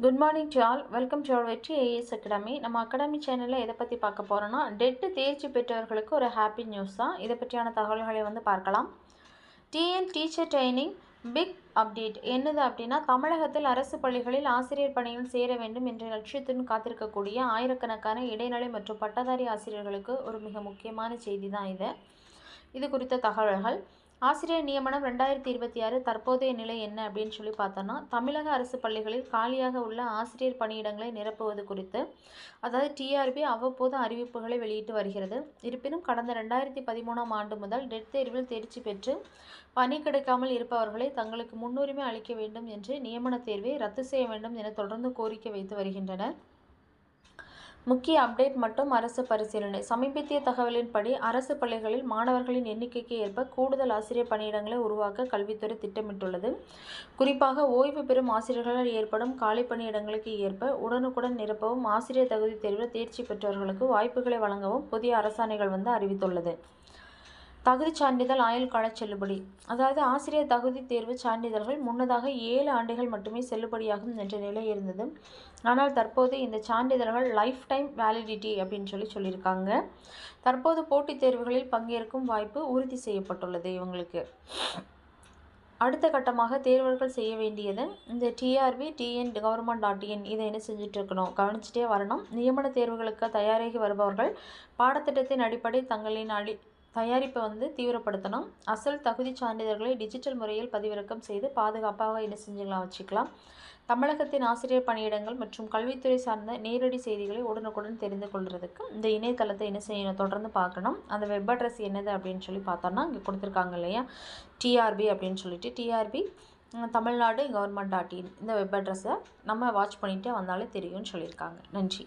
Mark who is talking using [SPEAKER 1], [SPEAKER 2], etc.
[SPEAKER 1] Good morning to all. Welcome to our Vetri IAS academy. நம்ம academy சேனலில் எதை பற்றி பார்க்க போகிறோன்னா, டெட்டு தேர்ச்சி பெற்றவர்களுக்கு ஒரு ஹாப்பி நியூஸ் தான். இதை பற்றியான தகவல்களை பார்க்கலாம். TN teacher training big update என்னது அப்படின்னா, தமிழகத்தில் அரசு பள்ளிகளில் ஆசிரியர் பணியில் சேர வேண்டும் என்ற லட்சியத்துடன் காத்திருக்கக்கூடிய ஆயிரக்கணக்கான இடைநிலை மற்றும் பட்டதாரி ஆசிரியர்களுக்கு ஒரு மிக முக்கியமான செய்தி தான் இது குறித்த தகவல்கள். ஆசிரியர் நியமனம் 2026 தற்போதைய நிலை என்ன அப்படின்னு சொல்லி பார்த்தோன்னா, தமிழக அரசு பள்ளிகளில் காலியாக உள்ள ஆசிரியர் பணியிடங்களை நிரப்புவது குறித்து அதாவது டிஆர்பி அவ்வப்போது அறிவிப்புகளை வெளியிட்டு வருகிறது. இருப்பினும் கடந்த 2013ஆம் ஆண்டு முதல் டெட் தேர்வில் தேர்ச்சி பெற்று பணி கிடைக்காமல் இருப்பவர்களை தங்களுக்கு முன்னுரிமை அளிக்க வேண்டும் என்று நியமன தேர்வை ரத்து செய்ய வேண்டும் என தொடர்ந்து கோரிக்கை வைத்து வருகின்றனர். முக்கிய அப்டேட் மற்றும் அரசு பரிசீலனை. சமீபத்திய தகவலின்படி அரசு பள்ளிகளில் மாணவர்களின் எண்ணிக்கைக்கு ஏற்ப கூடுதல் ஆசிரியர் பணியிடங்களை உருவாக்க கல்வித்துறை திட்டமிட்டுள்ளது. குறிப்பாக ஓய்வு பெறும் ஆசிரியர்களால் ஏற்படும் காலி பணியிடங்களுக்கு ஏற்ப உடனுக்குடன் நிரப்பவும், ஆசிரியர் தகுதி தேர்வில் தேர்ச்சி பெற்றவர்களுக்கு வாய்ப்புகளை வழங்கவும் புதிய அரசாணைகள் அறிவித்துள்ளது. தகுதி சான்றிதழ் ஆயுள் கால செல்லுபடி. அதாவது ஆசிரியர் தகுதி தேர்வு சான்றிதழ்கள் முன்னதாக 7 ஆண்டுகள் மட்டுமே செல்லுபடியாகும் என்ற நிலை இருந்தது. ஆனால் தற்போது இந்த சான்றிதழ்கள் லைஃப் டைம் வேலிடிட்டி அப்படின்னு சொல்லியிருக்காங்க. தற்போது போட்டித் தேர்வுகளில் பங்கேற்கும் வாய்ப்பு உறுதி செய்யப்பட்டுள்ளது இவங்களுக்கு. அடுத்த கட்டமாக தேர்வர்கள் செய்ய வேண்டியது இந்த டிஆர்பி டிஎன் கவர்மெண்ட்.in இதை என்ன செஞ்சுட்டு இருக்கணும், கவனிச்சுட்டே வரணும். நியமன தேர்வுகளுக்கு தயாராகி வருபவர்கள் பாடத்திட்டத்தின் அடிப்படை தங்களின் தயாரிப்பை தீவிரப்படுத்தணும். அசல் தகுதி சான்றிதழ்களை டிஜிட்டல் முறையில் பதிவிறக்கம் செய்து பாதுகாப்பாக என்ன செஞ்சுக்கலாம் வச்சுக்கலாம். தமிழகத்தின் ஆசிரியர் பணியிடங்கள் மற்றும் கல்வித்துறை சார்ந்த நேரடி செய்திகளை உடனுக்குடன் தெரிந்து கொள்வதற்கு இந்த இணையதளத்தை என்ன செய்யணும், தொடர்ந்து பார்க்கணும். அந்த வெப் அட்ரஸ் என்னது அப்படின்னு சொல்லி பார்த்தோம்னா, இங்கே கொடுத்துருக்காங்க இல்லையா, டிஆர்பி அப்படின்னு சொல்லிட்டு, டிஆர்பி தமிழ்நாடு கவர்மெண்ட்.in இந்த வெப் அட்ரஸை நம்ம வாட்ச் பண்ணிகிட்டே வந்தாலே தெரியும்னு சொல்லியிருக்காங்க. நன்றி.